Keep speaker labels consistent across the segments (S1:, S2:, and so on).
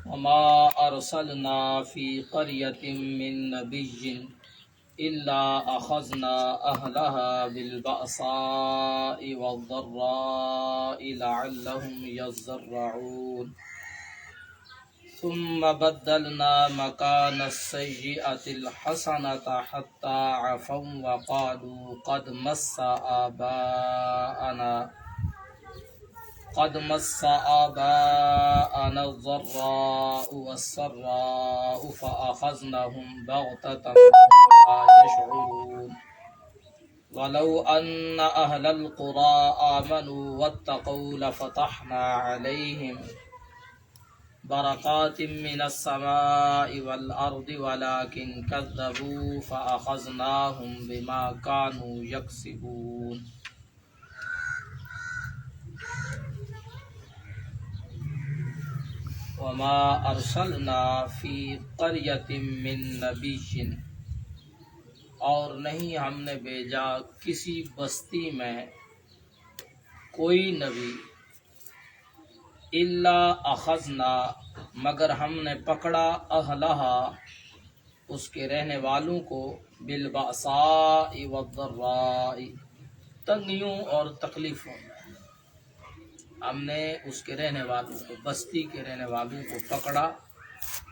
S1: وما أرسلنا في قرية من نبي إلا أخذنا أهلها بالبأساء والضراء لعلهم يضرعون ثم بدلنا مكان السيئة الحسنة حتى عفوا وقالوا قد مس آباءنا الضراء والسراء فأخذناهم بغتة وهم لا يشعرون ولو أن أهل القرى آمنوا واتقوا لفتحنا عليهم بركات من السماء والأرض ولكن كذبوا فأخذناهم بما كانوا يكسبون. وما ارسلنا فی قریۃ من نبی، اور نہیں ہم نے بھیجا کسی بستی میں کوئی نبی، الا اخذنا مگر ہم نے پکڑا اہلہا اس کے رہنے والوں کو، بالبأساء والضراء تنگیوں اور تکلیفوں میں، ہم نے اس کے رہنے والوں کو، بستی کے رہنے والوں کو پکڑا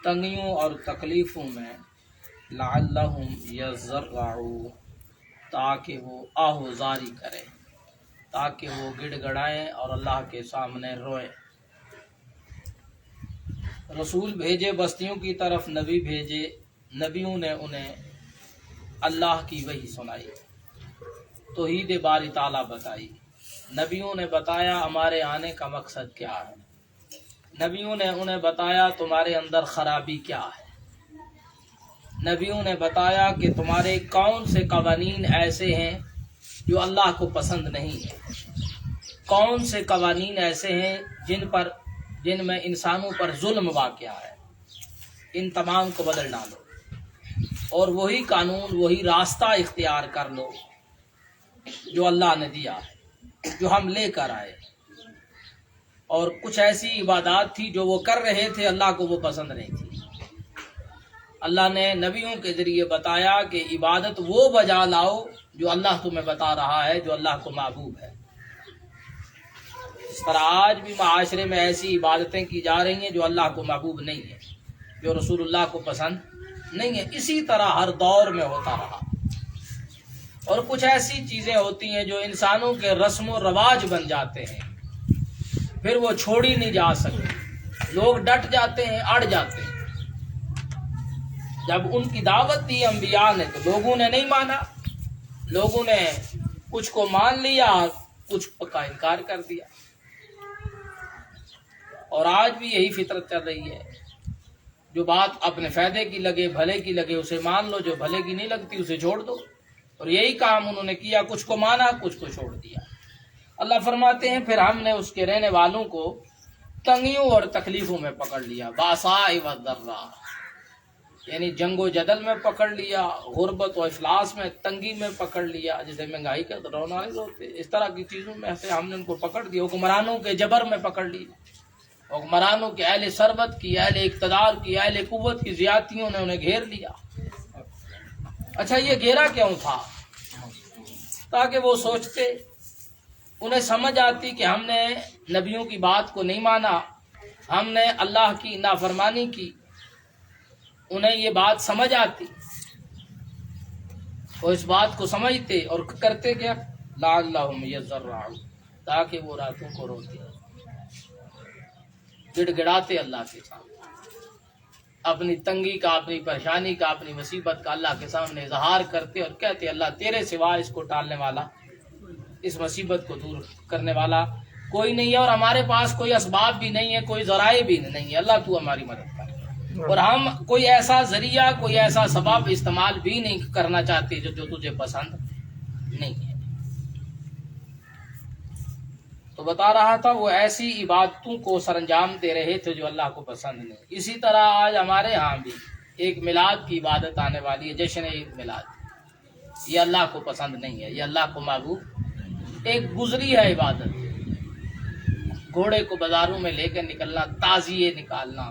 S1: تنگیوں اور تکلیفوں میں، لعلہم یضرعون تاکہ وہ آہوزاری کرے، تاکہ وہ گڑ گڑائیں اور اللہ کے سامنے روئے۔ رسول بھیجے بستیوں کی طرف، نبی بھیجے، نبیوں نے انہیں اللہ کی وحی سنائی، توحید باری تعالیٰ بتائی، نبیوں نے بتایا ہمارے آنے کا مقصد کیا ہے، نبیوں نے انہیں بتایا تمہارے اندر خرابی کیا ہے، نبیوں نے بتایا کہ تمہارے کون سے قوانین ایسے ہیں جو اللہ کو پسند نہیں ہے، کون سے قوانین ایسے ہیں جن میں انسانوں پر ظلم واقع ہے، ان تمام کو بدل ڈالو اور وہی قانون، وہی راستہ اختیار کر لو جو اللہ نے دیا ہے، جو ہم لے کر آئے۔ اور کچھ ایسی عبادات تھی جو وہ کر رہے تھے، اللہ کو وہ پسند نہیں تھی، اللہ نے نبیوں کے ذریعے بتایا کہ عبادت وہ بجا لاؤ جو اللہ تمہیں بتا رہا ہے، جو اللہ کو محبوب ہے۔ اس طرح آج بھی معاشرے میں ایسی عبادتیں کی جا رہی ہیں جو اللہ کو محبوب نہیں ہے، جو رسول اللہ کو پسند نہیں ہے، اسی طرح ہر دور میں ہوتا رہا۔ اور کچھ ایسی چیزیں ہوتی ہیں جو انسانوں کے رسم و رواج بن جاتے ہیں، پھر وہ چھوڑی نہیں جا سکتی، لوگ ڈٹ جاتے ہیں، اڑ جاتے ہیں۔ جب ان کی دعوت دی انبیاء نے تو لوگوں نے نہیں مانا، لوگوں نے کچھ کو مان لیا، کچھ کا انکار کر دیا۔ اور آج بھی یہی فطرت چل رہی ہے، جو بات اپنے فائدے کی لگے، بھلے کی لگے، اسے مان لو، جو بھلے کی نہیں لگتی اسے چھوڑ دو۔ اور یہی کام انہوں نے کیا، کچھ کو مانا، کچھ کو چھوڑ دیا۔ اللہ فرماتے ہیں پھر ہم نے اس کے رہنے والوں کو تنگیوں اور تکلیفوں میں پکڑ لیا، باساء والضراء، یعنی جنگ و جدل میں پکڑ لیا، غربت و افلاس میں، تنگی میں پکڑ لیا، جیسے مہنگائی کا دوران ہوتے، اس طرح کی چیزوں میں سے ہم نے ان کو پکڑ دیا۔ حکمرانوں کے جبر میں پکڑ لیا، حکمرانوں کے اہل ثروت کی، اہل اقتدار کی، اہل قوت کی زیادتیوں نے انہیں گھیر لیا۔ اچھا یہ گھیرا کیوں تھا؟ تاکہ وہ سوچتے، انہیں سمجھ آتی کہ ہم نے نبیوں کی بات کو نہیں مانا، ہم نے اللہ کی نافرمانی کی، انہیں یہ بات سمجھ آتی، وہ اس بات کو سمجھتے اور کرتے کیا، لعلہم یضرعون تاکہ وہ راتوں کو روتے، گڑ گڑاتے اللہ کے سامنے، اپنی تنگی کا، اپنی پریشانی کا، اپنی مصیبت کا اللہ کے سامنے اظہار کرتے اور کہتے اللہ تیرے سوا اس کو ٹالنے والا، اس مصیبت کو دور کرنے والا کوئی نہیں ہے، اور ہمارے پاس کوئی اسباب بھی نہیں ہے، کوئی ذرائع بھی نہیں ہے، اللہ تو ہماری مدد کر۔ اور ہم کوئی ایسا ذریعہ، کوئی ایسا سبب استعمال بھی نہیں کرنا چاہتے جو تجھے پسند نہیں ہے۔ تو بتا رہا تھا وہ ایسی عبادتوں کو سر انجام دے رہے تھے جو اللہ کو پسند نہیں۔ اسی طرح آج ہمارے ہاں بھی ایک میلاد کی عبادت آنے والی ہے، جشن عید میلاد، یہ اللہ کو پسند نہیں ہے، یہ اللہ کو محبوب ایک گزری ہے عبادت۔ گھوڑے کو بازاروں میں لے کر نکلنا، تعزیے نکالنا،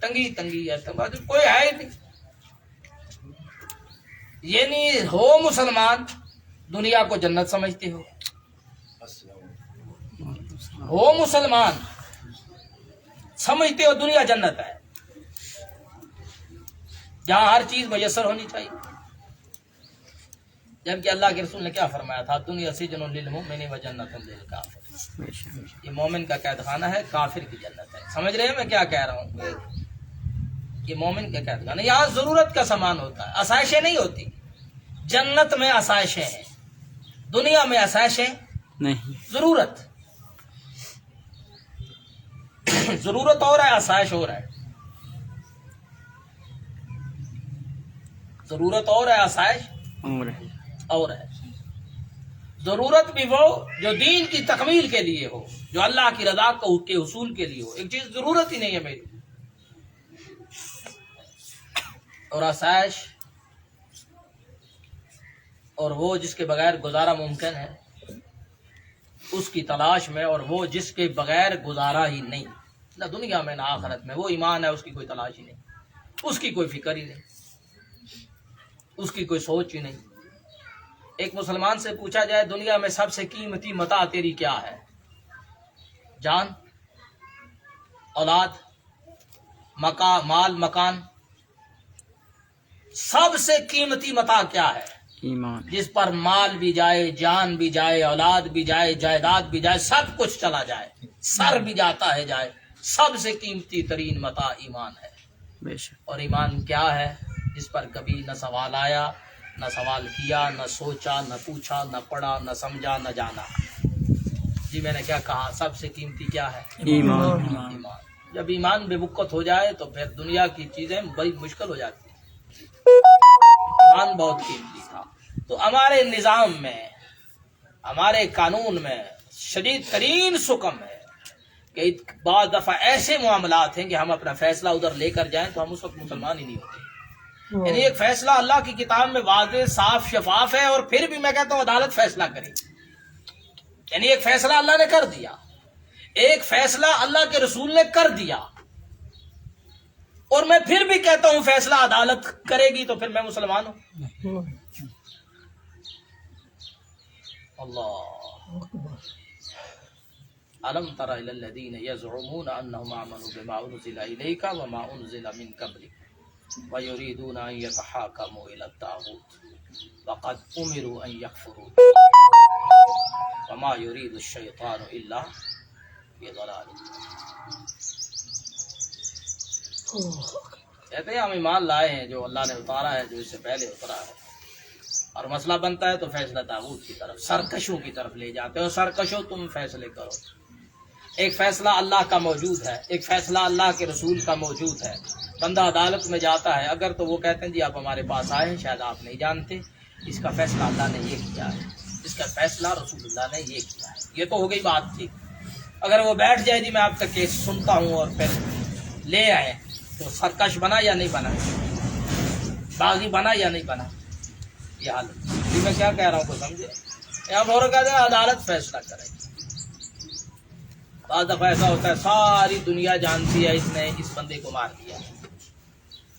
S1: تنگی تنگی ہے، کوئی ہے ہی نہیں. یہ نہیں ہو مسلمان دنیا کو جنت سمجھتے ہو مسلمان سمجھتے ہو دنیا جنت ہے جہاں ہر چیز میسر ہونی چاہیے، جبکہ اللہ کے رسول نے کیا فرمایا تھا؟ دنیا سجن للمؤمن و جنت للکافر. یہ مومن کا قید خانہ ہے، کافر کی جنت ہے. سمجھ رہے ہیں میں کیا کہہ رہا ہوں؟ یہ مومن کا قید خانہ. یہاں ضرورت کا سامان ہوتا ہے، آسائشیں نہیں ہوتی. جنت میں آسائشیں ہیں، دنیا میں آسائشیں نہیں. ضرورت اور ہے، آسائش اور ہے. ضرورت اور ہے، آسائش اور ہے. ضرورت بھی وہ جو دین کی تکمیل کے لیے ہو، جو اللہ کی رضا کے حصول کے لیے ہو. ایک چیز ضرورت ہی نہیں ہے میری. اور آسائش اور وہ جس کے بغیر گزارا ممکن ہے اس کی تلاش میں، اور وہ جس کے بغیر گزارا ہی نہیں، نہ دنیا میں نہ آخرت میں. وہ ایمان ہے، اس کی کوئی تلاش ہی نہیں، اس کی کوئی فکر ہی نہیں، اس کی کوئی سوچ ہی نہیں. ایک مسلمان سے پوچھا جائے دنیا میں سب سے قیمتی متاع تیری کیا ہے؟ جان، اولاد، مال، مکان. سب سے قیمتی متاع کیا ہے؟ ایمان. جس پر مال بھی جائے، جان بھی جائے، اولاد بھی جائے، جائیداد بھی جائے، سب کچھ چلا جائے، سر بھی جاتا ہے جائے، سب سے قیمتی ترین متاع ایمان ہے. اور ایمان کیا ہے؟ جس پر کبھی نہ سوال آیا، نہ سوال کیا، نہ سوچا، نہ پوچھا، نہ پڑھا، نہ سمجھا، نہ جانا. جی میں نے کیا کہا؟ سب سے قیمتی کیا ہے؟ ایمان. جب ایمان بے وقت ہو جائے تو پھر دنیا کی چیزیں بڑی مشکل ہو جاتی ہیں. ایمان بہت قیمتی تھا. تو ہمارے نظام میں، ہمارے قانون میں شدید ترین سکم ہے کہ بعض دفعہ ایسے معاملات ہیں کہ ہم اپنا فیصلہ ادھر لے کر جائیں تو ہم اس وقت مسلمان ہی نہیں ہوتے. یعنی ایک فیصلہ اللہ کی کتاب میں واضح، صاف، شفاف ہے، اور پھر بھی میں کہتا ہوں عدالت فیصلہ کرے. یعنی ایک فیصلہ اللہ نے کر دیا، ایک فیصلہ اللہ کے رسول نے کر دیا، اور میں پھر بھی کہتا ہوں فیصلہ عدالت کرے گی تو پھر میں مسلمان ہوں. اللہ الم تر الی الذین یزعمون انهم آمنوا بما انزل الیک وما انزل من قبلک ویریدون ان یتحاکموا الی الطاغوت وقد امروا ان یکفروا وما یرید الشیطان الا بضلال. کہتے ہیں ہم ایمان لائے ہیں جو اللہ نے اتارا ہے، جو اس سے پہلے اترا ہے، اور مسئلہ بنتا ہے تو فیصلہ طاغوت کی طرف، سرکشوں کی طرف لے جاتے ہو. سرکشوں تم فیصلے کرو. ایک فیصلہ اللہ کا موجود ہے، ایک فیصلہ اللہ کے رسول کا موجود ہے. بندہ عدالت میں جاتا ہے، اگر تو وہ کہتے ہیں جی آپ ہمارے پاس آئے ہیں، شاید آپ نہیں جانتے اس کا فیصلہ اللہ نے یہ کیا ہے، اس کا فیصلہ رسول اللہ نے یہ کیا ہے. یہ تو ہو گئی بات ٹھیک. اگر وہ بیٹھ جائے جی میں آپ کا کیس سنتا ہوں اور پھر لے آئے، تو سرکش بنا یا نہیں بنا، باغی بنا یا نہیں بنا. یہ حال جی میں کیا کہہ رہا ہوں کو سمجھے. یہاں اور کہتے ہیں عدالت فیصلہ کرے گی. بعض دفعہ ایسا ہوتا ہے ساری دنیا جانتی ہے اس نے اس بندے کو مار دیا،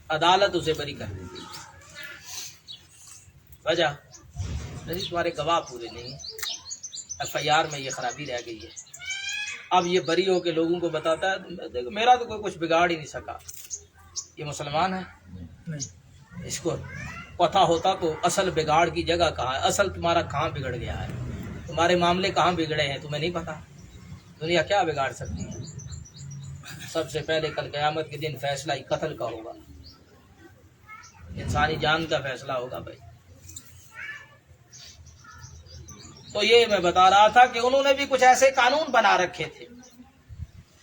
S1: عدالت اسے بری کر دیتی. وجہ نہیں تمہارے گواہ پورے نہیں ہیں، ایف آئی آر میں یہ خرابی رہ گئی ہے. اب یہ بری ہو کے لوگوں کو بتاتا ہے دیکھو میرا تو کوئی کچھ بگاڑ ہی نہیں سکا. یہ مسلمان ہے؟ اس کو پتہ ہوتا تو اصل بگاڑ کی جگہ کہاں ہے، اصل تمہارا کہاں بگڑ گیا ہے، تمہارے معاملے کہاں بگڑے ہیں، تمہیں نہیں پتا. دنیا کیا بگاڑ سکتی ہے؟ سب سے پہلے کل قیامت کے دن فیصلہ ہی قتل کا ہوگا، انسانی جان کا فیصلہ ہوگا بھائی. تو یہ میں بتا رہا تھا کہ انہوں نے بھی کچھ ایسے قانون بنا رکھے تھے،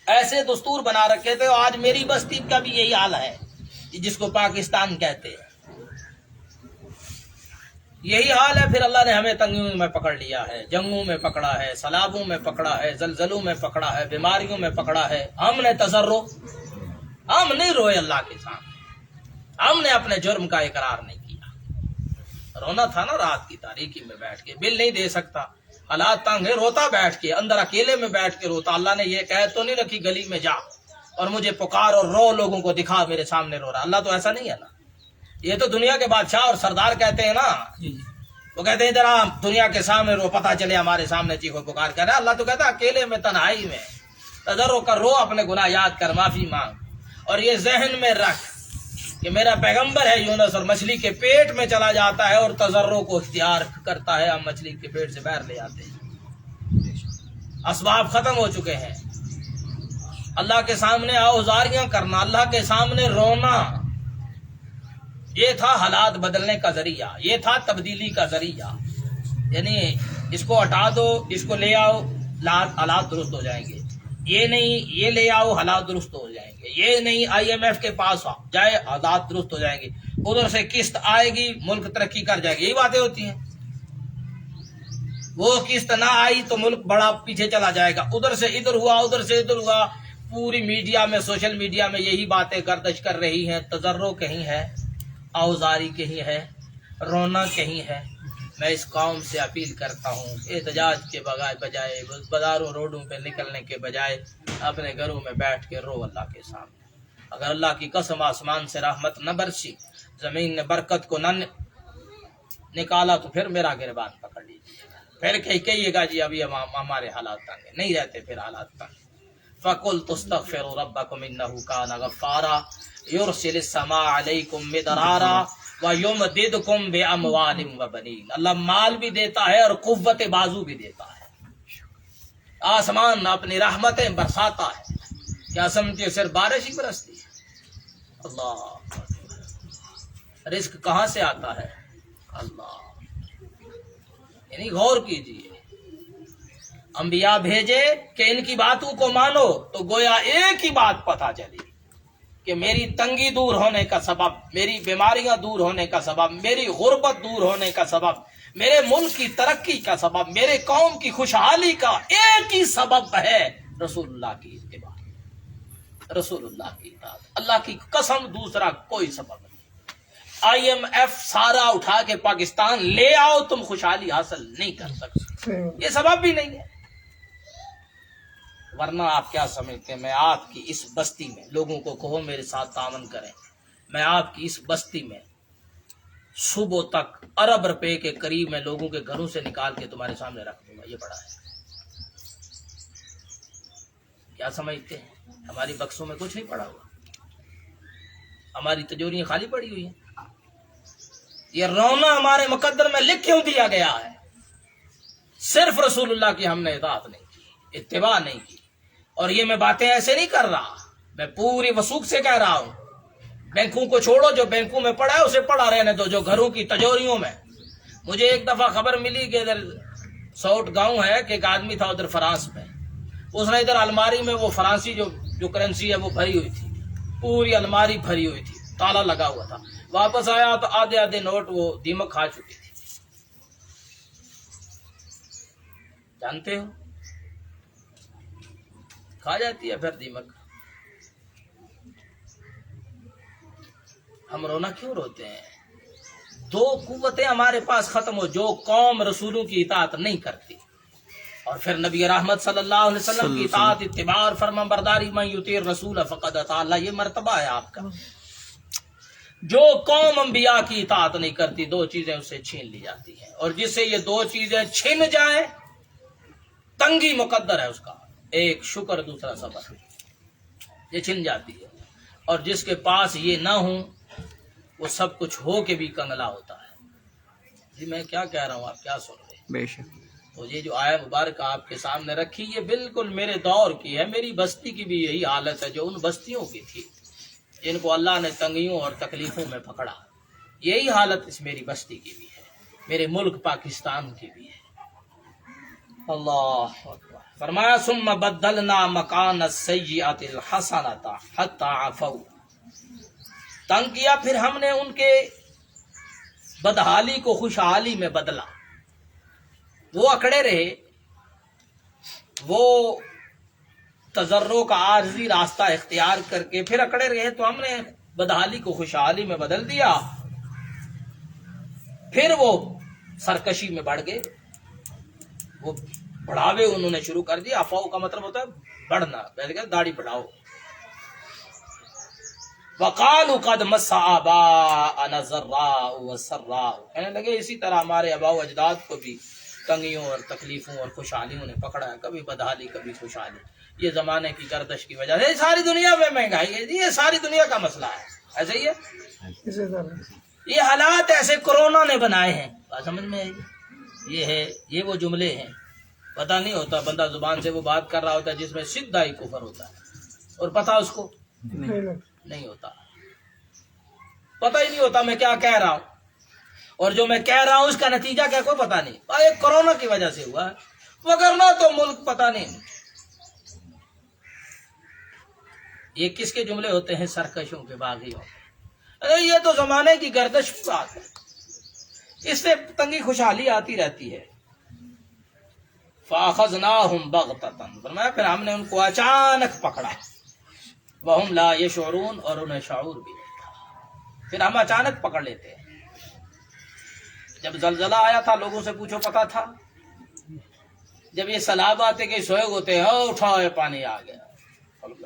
S1: ایسے دستور بنا رکھے تھے. اور آج میری بستی کا بھی یہی حال ہے جس کو پاکستان کہتے ہیں، یہی حال ہے. پھر اللہ نے ہمیں تنگیوں میں پکڑ لیا ہے، جنگوں میں پکڑا ہے، سیلابوں میں پکڑا ہے، زلزلوں میں پکڑا ہے، بیماریوں میں پکڑا ہے. ہم نے ہم نہیں روئے اللہ کے سامنے، ہم نے اپنے جرم کا اقرار نہیں کیا. رونا تھا نا رات کی تاریکی میں بیٹھ کے، بل نہیں دے سکتا، حالات تنگ ہے، روتا بیٹھ کے، اندر اکیلے میں بیٹھ کے روتا. اللہ نے یہ قید تو نہیں رکھی گلی میں جا اور مجھے پکار اور رو، لوگوں کو دکھا میرے سامنے رو رہا. اللہ تو ایسا نہیں ہے نا. یہ تو دنیا کے بادشاہ اور سردار کہتے ہیں نا، وہ کہتے ہیں ذرا دنیا کے سامنے رو، پتہ چلے ہمارے سامنے چیخو پکار کر رہا ہے. اللہ تو کہتا ہے اکیلے میں، تنہائی میں تضرع کر، رو، اپنے گناہ یاد کر، معافی مانگ. اور یہ ذہن میں رکھ کہ میرا پیغمبر ہے یونس، اور مچھلی کے پیٹ میں چلا جاتا ہے اور تضرع کو اختیار کرتا ہے، ہم مچھلی کے پیٹ سے باہر لے آتے ہیں. اسباب ختم ہو چکے ہیں. اللہ کے سامنے آوزاریاں کرنا، اللہ کے سامنے رونا، یہ تھا حالات بدلنے کا ذریعہ، یہ تھا تبدیلی کا ذریعہ. یعنی اس کو ہٹا دو، اس کو لے آؤ، حالات درست ہو جائیں گے. یہ نہیں، یہ لے آؤ، حالات درست ہو جائیں گے. یہ نہیں، IMF کے پاس جائے، حالات درست ہو جائیں گے. ادھر سے قسط آئے گی، ملک ترقی کر جائے گی. یہی باتیں ہوتی ہیں. وہ قسط نہ آئی تو ملک بڑا پیچھے چلا جائے گا. ادھر سے ادھر ہوا، ادھر سے ادھر ہوا. پوری میڈیا میں، سوشل میڈیا میں یہی باتیں گردش کر رہی ہیں. تضرع کہیں ہے، آوزاری کہیں ہے، رونا کہیں ہے. میں اس قوم سے اپیل کرتا ہوں، احتجاج کے بجائے، بازاروں روڈوں پہ نکلنے کے بجائے اپنے گھروں میں بیٹھ کے رو اللہ کے سامنے. اگر اللہ کی قسم آسمان سے رحمت نہ برسی، زمین نے برکت کو نہ نکالا، تو پھر میرا گریبان پکڑ لیجیے. پھر کہیے گا جی ابھی ہمارے حالات تنگ ہیں. نہیں رہتے پھر حالات تنگ. فَقُلْتُ اسْتَغْفِرُوا رَبَّكُمْ إِنَّهُ كَانَ غَفَّارًا يُرْسِلِ السَّمَاءَ عَلَيْكُمْ مِدْرَارًا وَيُمْدِدْكُمْ بِأَمْوَالٍ وَبَنِينَ. اللہ مال بھی دیتا ہے اور قوت بازو بھی دیتا ہے. آسمان اپنی رحمتیں برساتا ہے. کیا سمجھے صرف بارش ہی برستی ہے؟ اللہ. رزق کہاں سے آتا ہے؟ اللہ. یعنی غور کیجیے. انبیاء بھیجے کہ ان کی باتوں کو مانو، تو گویا ایک ہی بات پتہ چلی کہ میری تنگی دور ہونے کا سبب، میری بیماریاں دور ہونے کا سبب، میری غربت دور ہونے کا سبب، میرے ملک کی ترقی کا سبب، میرے قوم کی خوشحالی کا ایک ہی سبب ہے رسول اللہ کی اتباع، رسول اللہ کی اطاعت. اللہ کی قسم دوسرا کوئی سبب نہیں. IMF سارا اٹھا کے پاکستان لے آؤ، تم خوشحالی حاصل نہیں کر سکتے. یہ سبب بھی نہیں ہے. ورنہ آپ کیا سمجھتے ہیں؟ میں آپ کی اس بستی میں، لوگوں کو کہو میرے ساتھ تعاون کریں، میں آپ کی اس بستی میں صبح تک ارب روپے کے قریب میں لوگوں کے گھروں سے نکال کے تمہارے سامنے رکھ دوں گا. یہ بڑا ہے. کیا سمجھتے ہیں؟ ہماری بکسوں میں کچھ نہیں پڑا ہوا، ہماری تجوریاں خالی پڑی ہوئی ہیں. یہ رونا ہمارے مقدر میں لکھ کیوں دیا گیا ہے؟ صرف رسول اللہ کی ہم نے اطاعت نہیں کی، اتباع نہیں کی. اور یہ میں باتیں ایسے نہیں کر رہا، میں پوری وثوق سے کہہ رہا ہوں. بینکوں کو چھوڑو، جو بینکوں میں پڑا ہے اسے پڑا رہنے دو. جو گھروں کی تجوریوں میں، مجھے ایک دفعہ خبر ملی کہ ادھر سوٹ گاؤں ہے کہ ایک آدمی تھا ادھر فرانس میں، اس نے ادھر الماری میں وہ فرانسی جو کرنسی ہے وہ بھری ہوئی تھی، پوری الماری بھری ہوئی تھی، تالا لگا ہوا تھا. واپس آیا تو آدھے آدھے نوٹ وہ دیمک کھا چکی تھی. جانتے ہو کھا جاتی ہے پھر دیمک. ہم رونا کیوں روتے ہیں؟ دو قوتیں ہمارے پاس ختم ہو. جو قوم رسولوں کی اطاعت نہیں کرتی، اور پھر نبی رحمت صلی اللہ علیہ وسلم کی اطاعت، اتباع اور فرما برداری، من یطیع الرسول فقد اطاع اللہ، یہ مرتبہ ہے آپ کا. جو قوم انبیاء کی اطاعت نہیں کرتی، دو چیزیں اس سے چھین لی جاتی ہیں. اور جس سے یہ دو چیزیں چھن جائیں، تنگی مقدر ہے اس کا. ایک شکر، دوسرا صبر. یہ چھن جاتی ہے. اور جس کے پاس یہ نہ ہوں، وہ سب کچھ ہو کے بھی کنگلا ہوتا ہے. جی میں کیا کہہ رہا ہوں، آپ کیا سن رہے ہیں؟
S2: بے شک.
S1: تو یہ جو آیت مبارکہ آپ کے سامنے رکھی، یہ بالکل میرے دور کی ہے. میری بستی کی بھی یہی حالت ہے جو ان بستیوں کی تھی جن کو اللہ نے تنگیوں اور تکلیفوں میں پکڑا. یہی حالت اس میری بستی کی بھی ہے، میرے ملک پاکستان کی بھی ہے. اللہ اکبر. فرمایا ثم بدلنا مکان السیئۃ الحسنۃ حتی عفوا. تنگ کیا، پھر ہم نے ان کے بدحالی کو خوشحالی میں بدلا. وہ اکڑے رہے، وہ تضرع کا عارضی راستہ اختیار کر کے پھر اکڑے رہے، تو ہم نے بدحالی کو خوشحالی میں بدل دیا. پھر وہ سرکشی میں بڑھ گئے، وہ بڑھاوے انہوں نے شروع کر دیا. افاؤ کا مطلب ہوتا ہے بڑھنا، پہلے کہ داڑھی بڑھاؤ. وقالوا قد مس آباءنا الضراء والسراء، کہنے لگے اسی طرح ہمارے آباء و اجداد کو بھی تنگیوں اور تکلیفوں اور خوشحالیوں نے پکڑا ہے، کبھی بدحالی کبھی خوشحالی. یہ زمانے کی گردش کی وجہ سے ساری دنیا میں مہنگائی ہے، یہ ساری دنیا کا مسئلہ ہے. ایسے ہی ہے، یہ حالات ایسے کرونا نے بنائے ہیں. بات سمجھ میں آئی؟ یہ ہے، یہ وہ جملے ہیں. پتہ نہیں ہوتا، بندہ زبان سے وہ بات کر رہا ہوتا ہے جس میں سیدھا ہی کفر ہوتا ہے، اور پتہ اس کو نہیں ہوتا، پتہ ہی نہیں ہوتا میں کیا کہہ رہا ہوں، اور جو میں کہہ رہا ہوں اس کا نتیجہ کیا کوئی پتہ نہیں. یہ کرونا کی وجہ سے ہوا ہے، وگرنہ تو ملک پتہ نہیں. یہ کس کے جملے ہوتے ہیں؟ سرکشوں کے، باغیوں کے. ارے یہ تو زمانے کی گردش بات ہے، اس سے تنگی خوشحالی آتی رہتی ہے. فَأَخَذْنَاهُمْ بَغْتَةً، فرمایا پھر ہم نے ان کو اچانک پکڑا. وَهُمْ لَا يَشْعُرُونَ، اور انہیں شعور بھی نہیں تھا. پھر ہم اچانک پکڑ لیتے ہیں. جب زلزلہ آیا تھا لوگوں سے پوچھو پتا تھا؟ جب یہ سیلاب آتے کہ سوئے ہوتے ہیں اٹھائے پانی آ گیا،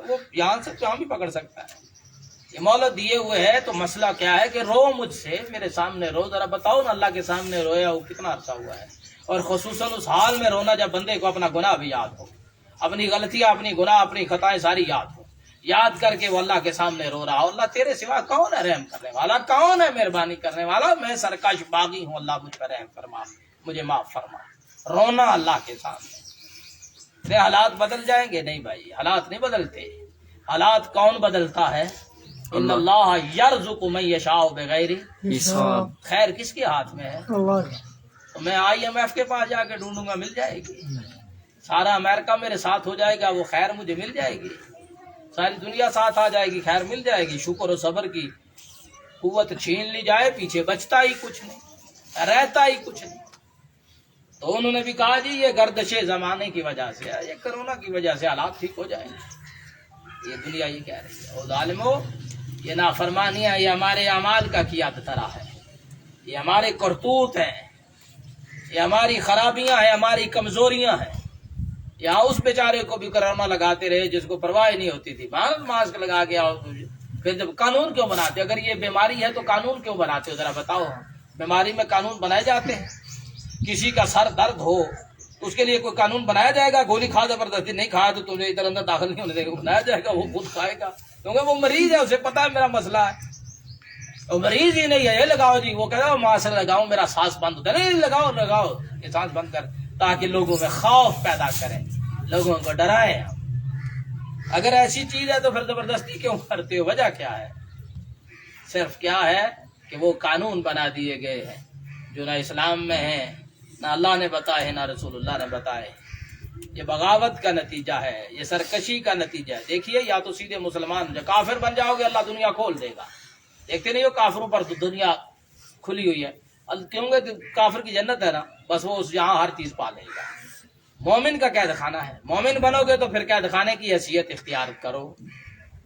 S1: وہ یہاں سے جہاں بھی پکڑ سکتا ہے. یہ مولت دیے ہوئے ہے تو مسئلہ کیا ہے کہ رو مجھ سے، میرے سامنے رو، ذرا بتاؤ نا اللہ کے سامنے رویا ہو کتنا عرصہ ہوا ہے. اور خصوصاً اس حال میں رونا جب بندے کو اپنا گناہ بھی یاد ہو، اپنی غلطیاں، اپنی گناہ، اپنی خطائیں ساری یاد ہو، یاد کر کے وہ اللہ کے سامنے رو رہا ہو. اللہ تیرے سوا کون ہے رحم کرنے والا، کون ہے مہربانی کرنے والا؟ میں سرکش باغی ہوں، اللہ مجھ پر رحم فرما، مجھے معاف فرما. رونا اللہ کے سامنے. حالات بدل جائیں گے؟ نہیں بھائی، حالات نہیں بدلتے. حالات کون بدلتا ہے؟ ان اللہ یرزق من یشاء بغیر حساب. خیر کس کے ہاتھ میں ہے؟ اللہ. تو میں IMF کے پاس جا کے ڈھونڈوں گا مل جائے گی؟ سارا امریکہ میرے ساتھ ہو جائے گا وہ خیر مجھے مل جائے گی؟ ساری دنیا ساتھ آ جائے گی خیر مل جائے گی؟ شکر و صبر کی قوت چھین لی جائے پیچھے بچتا ہی کچھ نہیں، رہتا ہی کچھ نہیں. تو انہوں نے بھی کہا جی یہ گردش زمانے کی وجہ سے ہے، یہ کرونا کی وجہ سے حالات ٹھیک ہو جائیں گے. یہ دنیا یہ کہہ رہی ہے. اور ظالمو، یہ نافرمانیاں یہ ہمارے اعمال کا کیا طرح ہے، یہ ہمارے کرتوت ہیں، یہ ہماری خرابیاں ہیں، ہماری کمزوریاں ہیں. یہاں اس بیچارے کو بھی کرونا لگاتے رہے جس کو پرواہ نہیں ہوتی تھی، ماسک لگا کے آؤ. پھر جب قانون کیوں بناتے؟ اگر یہ بیماری ہے تو قانون کیوں بناتے ہو؟ ذرا بتاؤ. بیماری میں قانون بنائے جاتے ہیں؟ کسی کا سر درد ہو تو اس کے لیے کوئی قانون بنایا جائے گا؟ گولی کھا زبردستی نہیں کھایا تو تمہیں ادھر اندر داخل نہیں ہونے دے گا، بنایا جائے گا وہ خود کھائے گا کیونکہ وہ مریض ہے، اسے پتا ہے میرا مسئلہ ہے. وہ مریض ہی نہیں ہے، یہ لگاؤ جی، وہ کہہ رہا ماسک لگاؤ میرا سانس بند ہوتا ہے. نہیں لگاؤ یہ سانس بند کر، تاکہ لوگوں میں خوف پیدا کریں، لوگوں کو ڈرائیں. اگر ایسی چیز ہے تو پھر زبردستی کیوں کرتے ہو؟ وجہ کیا ہے؟ صرف کیا ہے کہ وہ قانون بنا دیے گئے ہیں جو نہ اسلام میں ہیں، نہ اللہ نے بتائے نہ رسول اللہ نے بتائے. یہ بغاوت کا نتیجہ ہے، یہ سرکشی کا نتیجہ ہے. دیکھیے یا تو سیدھے مسلمان جو کافر بن جاؤ گے اللہ دنیا کھول دے گا. دیکھتے نہیں ہو کافروں پر تو دنیا کھلی ہوئی ہے، کیونکہ کافر کی جنت ہے نا، بس وہ یہاں ہر چیز پا لے گا. مومن کا قید خانہ ہے، مومن بنو گے تو پھر قید خانے کی حیثیت اختیار کرو،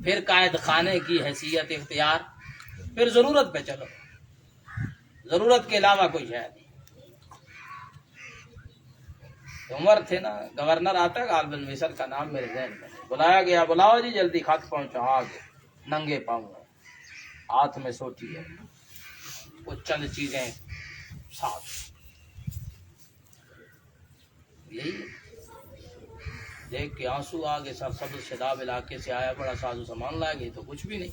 S1: پھر قید خانے کی حیثیت اختیار، پھر ضرورت پہ چلو، ضرورت کے علاوہ کوئی شے نہیں. عمر تھے نا، گورنر آتا ہے غالب مصر کا نام میرے ذہن میں، بلایا گیا، بلاؤ جی جلدی خط پہنچا. آگے ننگے پاؤں ہاتھ میں سوٹی ہے، وہ چند چیزیں ساتھ. یہی دیکھ کے آنسو آگے سر سبز شداب علاقے سے آیا، بڑا ساز و سامان لائے گئے تو کچھ بھی نہیں،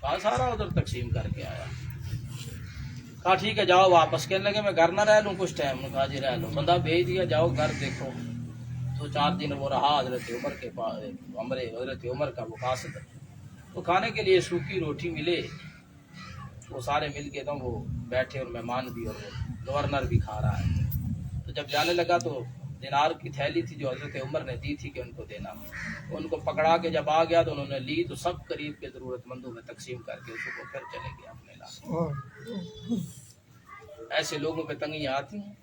S1: کہا سارا ادھر تقسیم کر کے آیا. کہا ٹھیک ہے جاؤ واپس. کہنے لگے میں گھر نہ رہ لوں کچھ ٹائم؟ کہا جی رہ لو. بندہ بھیج دیا جاؤ گھر دیکھو. 2-4 دن وہ رہا حضرت عمر کے پاس. حضرت عمر کا وہ قاصد تو کھانے کے لیے سوکھی روٹی ملے، وہ سارے مل کے تو وہ بیٹھے اور مہمان بھی اور وہ گورنر بھی کھا رہا ہے. تو جب جانے لگا تو دینار کی تھیلی تھی جو حضرت عمر نے دی تھی کہ ان کو دینا، ان کو پکڑا کے جب آ گیا تو انہوں نے لی تو سب قریب کے ضرورت مندوں میں تقسیم کر کے اس کو پھر چلے گیا اپنے علاقے. ایسے لوگوں پہ تنگیاں آتی ہیں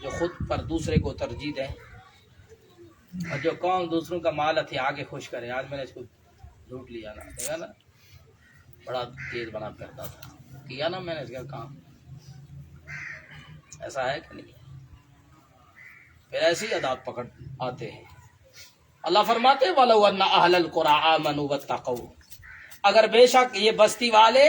S1: جو خود پر دوسرے کو ترجیح دیں، اور جو قوم دوسروں کا مال ہتھی آگے خوش کرے. آج میں نے اس کو لوٹ لیا نا، دیکھا نا بڑا تیز بنا کرتا تھا، کیا نا میں نے اس کا کام. ایسا ہے کہ نہیں؟ پھر ایسے ہی عذاب پکڑ آتے ہیں. اللہ فرماتے وَلَوْ أَنَّ أَهْلَ الْقُرَىٰ آمَنُوا وَاتَّقَوْا، اگر بے شک یہ بستی والے،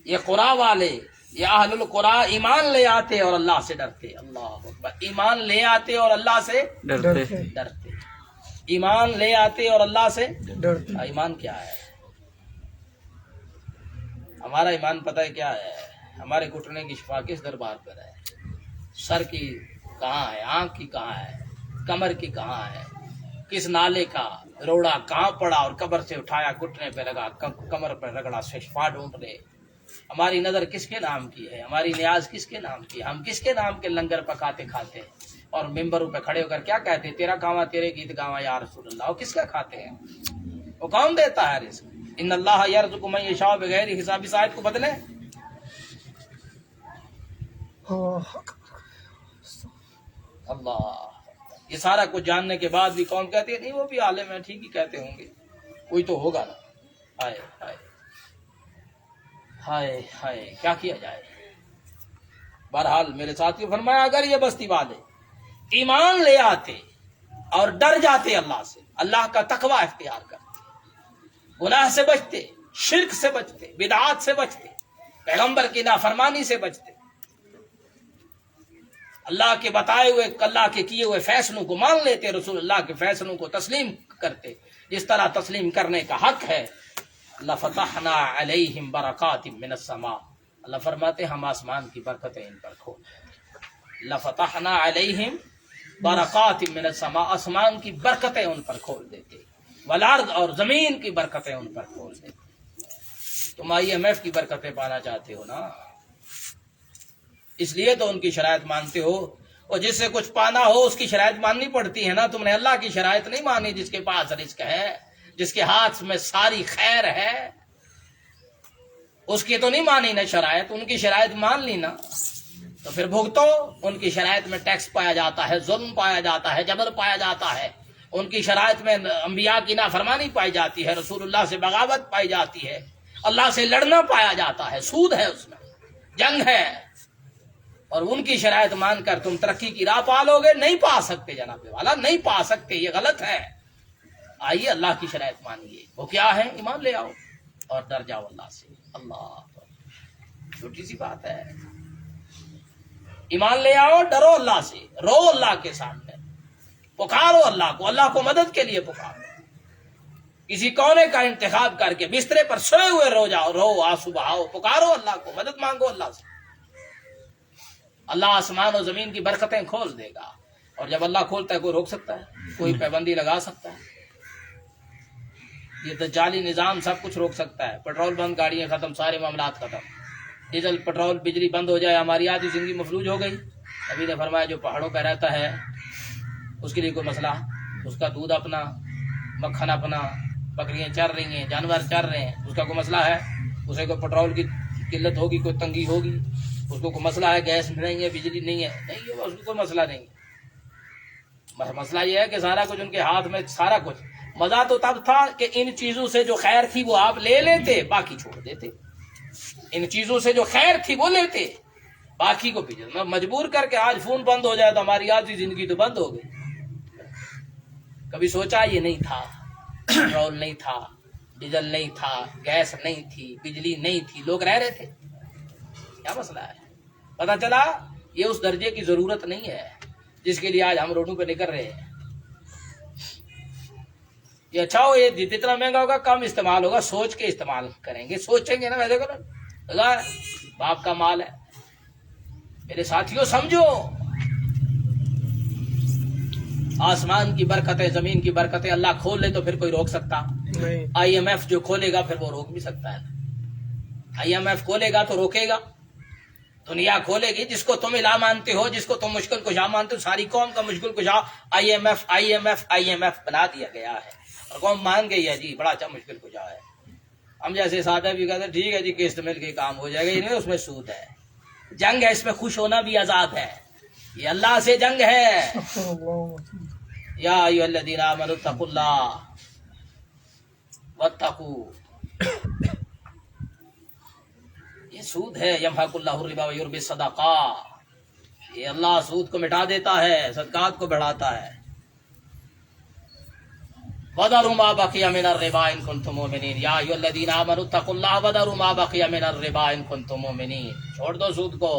S1: یہ قرآ والے، یہ اہل القرآ ایمان لے آتے اور اللہ سے ڈرتے. اللہ اکبر. ایمان لے آتے اور اللہ سے ڈرتے. ایمان لے آتے اور اللہ سے ڈرتے. ایمان کیا ہے؟ ہمارا ایمان پتہ ہے کیا ہے؟ ہمارے گھٹنے کی شفا کس دربار پر ہے؟ سر کی کہاں ہے؟ آنکھ کی کہاں ہے؟ کمر کی کہاں ہے؟ کس نالے کا روڑا کہاں پڑا اور قبر سے اٹھایا گھٹنے پہ لگا، کمر پہ رگڑا، شفا ڈھونڈ رہے. ہماری نظر کس کے نام کی ہے؟ ہماری نیاز کس کے نام کی ہے؟ ہم کس کے نام کے لنگر پکاتے کھاتے ہیں اور ممبروں پہ کھڑے ہو کر کیا کہتے ہیں؟ تیرا کھاوا تیرے گیت گاواں یا رسول اللہ. وہ کس کا کھاتے ہیں؟ وہ کون دیتا ہے رزق؟ ان اللہ یرزق من یشاء بغیر حساب. اس آیت کو بدلیں. اللہ. یہ سارا کچھ جاننے کے بعد بھی کون کہتے ہیں نہیں وہ بھی عالم ہے، ٹھیک ہی کہتے ہوں گے، کوئی تو ہوگا نا. ہائے ہائے ہائے ہائے، کیا کیا جائے. بہرحال میرے ساتھیوں، فرمایا اگر یہ بستی والے ایمان لے آتے اور ڈر جاتے اللہ سے، اللہ کا تقوی اختیار کرتے، گناہ سے بچتے، شرک سے بچتے، بدعات سے بچتے، پیغمبر کی نافرمانی سے بچتے، اللہ کے بتائے ہوئے، اللہ کے کیے ہوئے فیصلوں کو مان لیتے، رسول اللہ کے فیصلوں کو تسلیم کرتے جس طرح تسلیم کرنے کا حق ہے. لفتحنا علیہم برکات من السماء. اللہ فرماتے ہم آسمان کی برکتیں ان پر کھول. لفتحنا علیہم برکات من السماء، آسمان کی برکتیں ان پر کھول دیتے، والارض، اور زمین کی برکتیں ان پر کھول دیتے. تم IMF کی برکتیں پانا چاہتے ہو نا، اس لیے تو ان کی شرائط مانتے ہو. اور جس سے کچھ پانا ہو اس کی شرائط ماننی پڑتی ہے نا. تم نے اللہ کی شرائط نہیں مانی. جس کے پاس رزق ہے، جس کے ہاتھ میں ساری خیر ہے، اس کی تو نہیں مانی نا شرائط. ان کی شرائط مان لی نا تو پھر بھگتو. ان کی شرائط میں ٹیکس پایا جاتا ہے، ظلم پایا جاتا ہے، جبر پایا جاتا ہے. ان کی شرائط میں انبیاء کی نافرمانی پائی جاتی ہے، رسول اللہ سے بغاوت پائی جاتی ہے، اللہ سے لڑنا پایا جاتا ہے، سود ہے، اس میں جنگ ہے. اور ان کی شرائط مان کر تم ترقی کی راہ پا لو گے؟ نہیں پا سکتے جناب والا، نہیں پا سکتے. یہ غلط ہے. آئیے اللہ کی شرائط مانیے. وہ کیا ہے؟ ایمان لے آؤ اور ڈر جاؤ اللہ سے. اللہ چھوٹی سی بات ہے. ایمان لے آؤ، ڈرو اللہ سے، رو اللہ کے سامنے، پکارو اللہ کو، اللہ کو مدد کے لیے پکارو. کسی کونے کا انتخاب کر کے بسترے پر سوئے ہوئے رو جاؤ، رو، آنسو بہاؤ، پکارو اللہ کو، مدد مانگو اللہ سے. اللہ آسمان و زمین کی برکتیں کھول دے گا. اور جب اللہ کھولتا ہے کوئی روک سکتا ہے؟ کوئی پابندی لگا سکتا ہے؟ یہ دجالی نظام سب کچھ روک سکتا ہے. پیٹرول بند، گاڑیاں ختم، سارے معاملات ختم. ڈیزل، پیٹرول، بجلی بند ہو جائے، ہماری آدھی زندگی مفلوج ہو گئی. نبی نے فرمایا جو پہاڑوں پہ رہتا ہے اس کے لیے کوئی مسئلہ، اس کا دودھ اپنا، مکھن اپنا، بکریاں چر رہی ہیں، جانور چر رہے ہیں، اس کا کوئی مسئلہ ہے؟ اسے کوئی پیٹرول کی قلت ہوگی، کوئی تنگی ہوگی، اس کو کوئی مسئلہ ہے؟ گیس نہیں ہے، بجلی نہیں ہے، نہیں ہے، اس کو کوئی مسئلہ نہیں ہے. مسئلہ یہ ہے کہ سارا کچھ ان کے ہاتھ میں، سارا کچھ. مزہ تو تب تھا کہ ان چیزوں سے جو خیر تھی وہ آپ لے لیتے، باقی چھوڑ دیتے. ان چیزوں سے جو خیر تھی وہ لیتے، باقی کو بھی مجبور کر کے. آج فون بند ہو جائے تو ہماری آدھی زندگی تو بند ہو گئی. کبھی سوچا یہ نہیں تھا، پیٹرول نہیں تھا، ڈیزل نہیں تھا، گیس نہیں تھی، بجلی نہیں تھی، لوگ رہ رہے تھے. کیا مسئلہ ہے؟ پتا چلا یہ اس درجے کی ضرورت نہیں ہے جس کے لیے آج ہم روڈوں پہ نکل رہے ہیں. یہ اچھا ہو، یہ جتنا مہنگا ہوگا کم استعمال ہوگا، سوچ کے استعمال کریں گے. سوچیں گے نا، ویسے کرو، باپ کا مال ہے. میرے ساتھیوں سمجھو، آسمان کی برکتیں، زمین کی برکتیں اللہ کھول لے تو پھر کوئی روک سکتا نہیں. IMF جو کھولے گا پھر وہ روک بھی سکتا ہے. IMF کھولے گا تو روکے گا. دنیا کھولے گی، جس کو تم الہ مانتے ہو، جس کو تم مشکل کشا مانتے ہو، ساری قوم کا مشکل کشا IMF بنا دیا گیا ہے. اور قوم مان گئی ہے جی بڑا اچھا مشکل کشا ہے. ہم جیسے سادہ بھی کہتے ہیں ٹھیک ہے جی قسط مل کے کام ہو جائے گا. یہ نہیں، اس میں سود ہے، جنگ ہے، اس میں خوش ہونا بھی آزاد ہے. یہ اللہ سے جنگ ہے. یا ایھا الذین آمنوا اتقوا اللہ واتقوا. یہ سود ہے. یمحق اللہ الربا ویربی الصدقات. یہ اللہ سود کو مٹا دیتا ہے، صدقات کو بڑھاتا ہے. وَذَرُوا مَا بَقِيَ مِنَ الرِّبَا إِن كُنتُم مُؤْمِنِينَ يَا أَيُّهَا الَّذِينَ آمَنُوا اتَّقُوا اللَّهَ وَذَرُوا مَا بَقِيَ مِنَ الرِّبَا إِن كُنتُم مُؤْمِنِينَ. چھوڑ دو سود کو.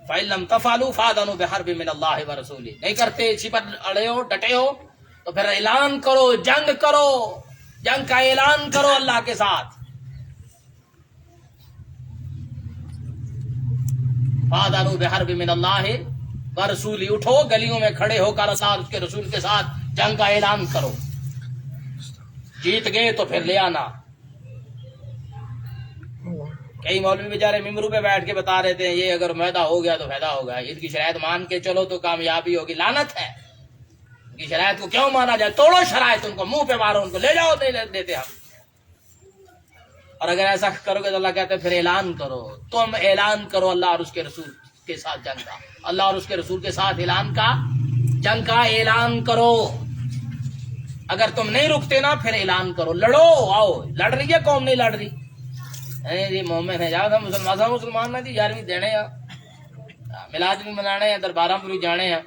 S1: فَإِن لَّمْ تَفْعَلُوا فَأَذَنُوا بِحَرْبٍ مِّنَ اللَّهِ وَرَسُولِهِ. نہیں کرتے، اسی پر اڑے ہو، ڈٹے ہو، تو پھر اعلان کرو، جنگ کرو، جنگ کا اعلان کرو اللہ کے ساتھ. فَأَذَنُوا بِحَرْبٍ مِّنَ اللَّهِ وَرَسُولِهِ. اٹھو، گلیوں میں کھڑے ہو کر اللہ اس کے رسول کے ساتھ جنگ کا اعلان کرو. جیت گئے تو پھر لے آنا. کئی مولوی بیچارے ممبروں پہ بیٹھ کے بتا رہے تھے یہ اگر معاہدہ ہو گیا تو فائدہ ہوگا، عید کی شرائط مان کے چلو تو کامیابی ہوگی. لعنت ہے ان کی شرائط کو، کیوں مانا جائے؟ توڑو شرائط، ان کو منہ پہ مارو، ان کو لے جاؤ، نہیں دیتے ہم. اور اگر ایسا کرو گے تو اللہ کہتے ہیں پھر اعلان کرو. تم اعلان کرو اللہ اور اس کے رسول کے ساتھ جنگ کا، اللہ اور اس کے رسول کے ساتھ جنگ کا اعلان کرو. اگر تم نہیں رکتے نا پھر اعلان کرو، لڑو. آؤ، لڑ رہی ہے قوم، نہیں لڑ رہی. جی مومن ہے جاؤ، مسلمان نہ جی 11ویں دینے ہیں، میلاد بھی منانے ہیں، درباراں پوری جانے ہیں،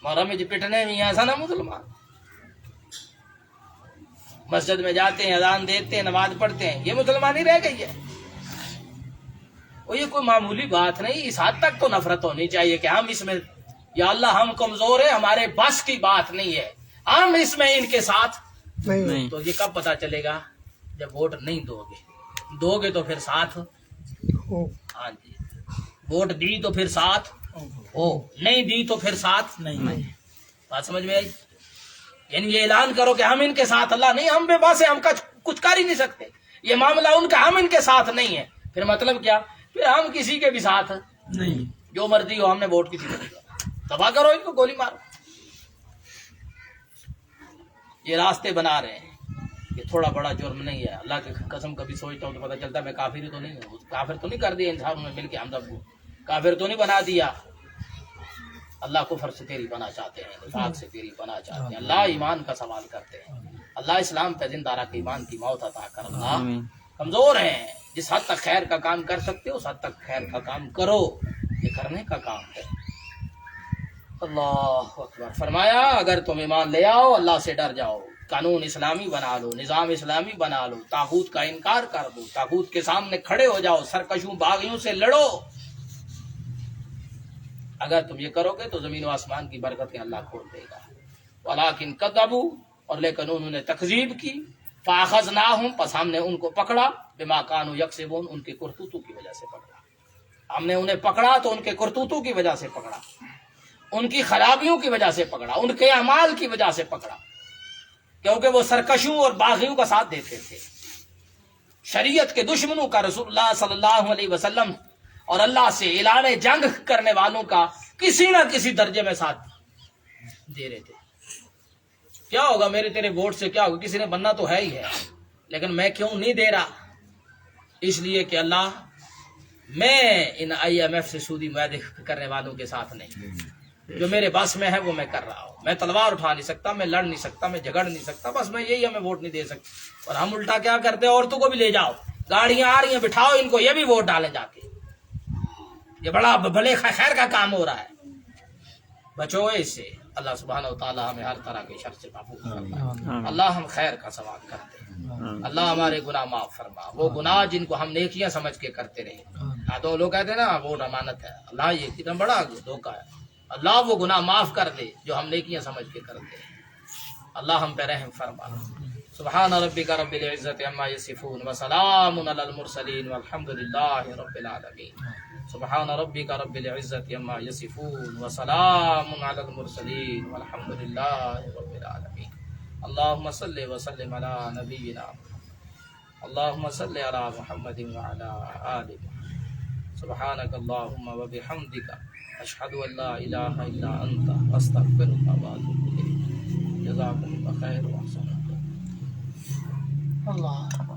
S1: محرم وچ پٹنے بھی ہیں. ایسا نا مسلمان مسجد میں جاتے ہیں، اذان دیتے ہیں، نماز پڑھتے ہیں، یہ مسلمانی رہ گئی ہے. وہ یہ کوئی معمولی بات نہیں. اس حد تک تو نفرت ہونی چاہیے کہ ہم اس میں، یا اللہ ہم کمزور ہیں، ہمارے بس کی بات نہیں ہے، ہم اس میں ان کے ساتھ نہیں. تو یہ کب پتا چلے گا؟ جب ووٹ نہیں دو گے تو پھر ساتھ ہو. ہاں جی، ووٹ دی تو پھر ساتھ ہو، نہیں دی تو پھر ساتھ نہیں. بات سمجھ میں آئی؟ یعنی یہ اعلان کرو کہ ہم ان کے ساتھ، اللہ نہیں، ہم بے بس ہیں، ہم کچھ کر ہی نہیں سکتے، یہ معاملہ ان کا، ہم ان کے ساتھ نہیں ہے. پھر مطلب کیا؟ پھر ہم کسی کے بھی ساتھ نہیں، جو مرضی ہو، ہم نے ووٹ کسی کو نہیں دیا، تباہ کرو ان کو، گولی مارو. یہ راستے بنا رہے ہیں، یہ تھوڑا بڑا جرم نہیں ہے. اللہ کی قسم کبھی سوچتا ہوں تو پتہ چلتا ہے میں کافر ہی تو نہیں ہوں. کافر تو نہیں کر دیا انسانوں نے مل کے ہم سب کو، کافر تو نہیں بنا دیا. اللہ کفر سے تیری بنا چاہتے ہیں، نفاق سے تیری بنا چاہتے ہیں. اللہ ایمان کا سوال کرتے ہیں. اللہ اسلام پہ زندہ رکھ، ایمان کی موت عطا کر. اللہ کمزور ہیں، جس حد تک خیر کا کام کر سکتے ہو اس حد تک خیر کا کام کرو، یہ کرنے کا کام ہے. اللہ اکبر. فرمایا اگر تم ایمان لے آؤ، اللہ سے ڈر جاؤ، قانون اسلامی بنا لو، نظام اسلامی بنا لو، طاغوت کا انکار کر دو، طاغوت کے سامنے کھڑے ہو جاؤ، سرکشوں باغیوں سے لڑو. اگر تم یہ کرو گے تو زمین و آسمان کی برکتیں اللہ کھول دے گا. ولیکن کذبوا، اور لیکن انہوں نے تکذیب کی. فاخذناہم، پس ہم نے ان کو پکڑا. بما کانوا یکسبون، ان کے کرتوتوں کی وجہ سے پکڑا. ہم نے انہیں پکڑا تو ان کے کرتوتوں کی وجہ سے پکڑا، ان کی خرابیوں کی وجہ سے پکڑا، ان کے اعمال کی وجہ سے پکڑا، کیونکہ وہ سرکشوں اور باغیوں کا ساتھ دیتے تھے. شریعت کے دشمنوں کا، رسول اللہ صلی اللہ علیہ وسلم اور اللہ سے اعلان جنگ کرنے والوں کا کسی نہ کسی درجے میں ساتھ دے رہے تھے. کیا ہوگا میرے تیرے ووٹ سے، کیا ہوگا، کسی نے بننا تو ہے ہی ہے، لیکن میں کیوں نہیں دے رہا؟ اس لیے کہ اللہ، میں ان IMF سے سودی معاہدے کرنے والوں کے ساتھ نہیں. جو میرے بس میں ہے وہ میں کر رہا ہوں. میں تلوار اٹھا نہیں سکتا، میں لڑ نہیں سکتا، میں جھگڑ نہیں سکتا، بس میں یہی ہمیں ووٹ نہیں دے سکتا. اور ہم الٹا کیا کرتے ہیں؟ عورتوں کو بھی لے جاؤ، گاڑیاں آ رہی ہیں، بٹھاؤ ان کو، یہ بھی ووٹ ڈالیں جا کے. یہ بڑا بھلے خیر کا کام ہو رہا ہے. بچو اس سے. اللہ سبحانہ و تعالی ہمیں ہر طرح کے شر سے محفوظ فرمائے. اللہ ہم خیر کا سوال کرتے ہیں. اللہ ہمارے گناہ معاف فرما، وہ گناہ جن کو ہم نیکیاں سمجھ کے کرتے رہے. تو لوگ کہتے ہیں نا ووٹ امانت ہے، اللہ یہ کتنا بڑا دھوکہ ہے. اللہ وہ گناہ معاف کر دے جو ہم نیکیاں سمجھ کے کرتے ہیں. اللہ ہم پہ رحم فرما. سبحان ربک رب العزت عما یصفون وسلام علی المرسلین والحمد للہ رب العالمین. سبحان ربک رب العزت عما یصفون وسلام علی المرسلین والحمد للہ رب العالمین. اللهم صل وسلم على نبينا اللهم صل على محمد وعلى آل محمد. سبحانك اللهم وبحمدك أشهد أن لا إله إلا أنت أستغفرك وأتوب إليك. جزاكم الله خير وأحسن الله.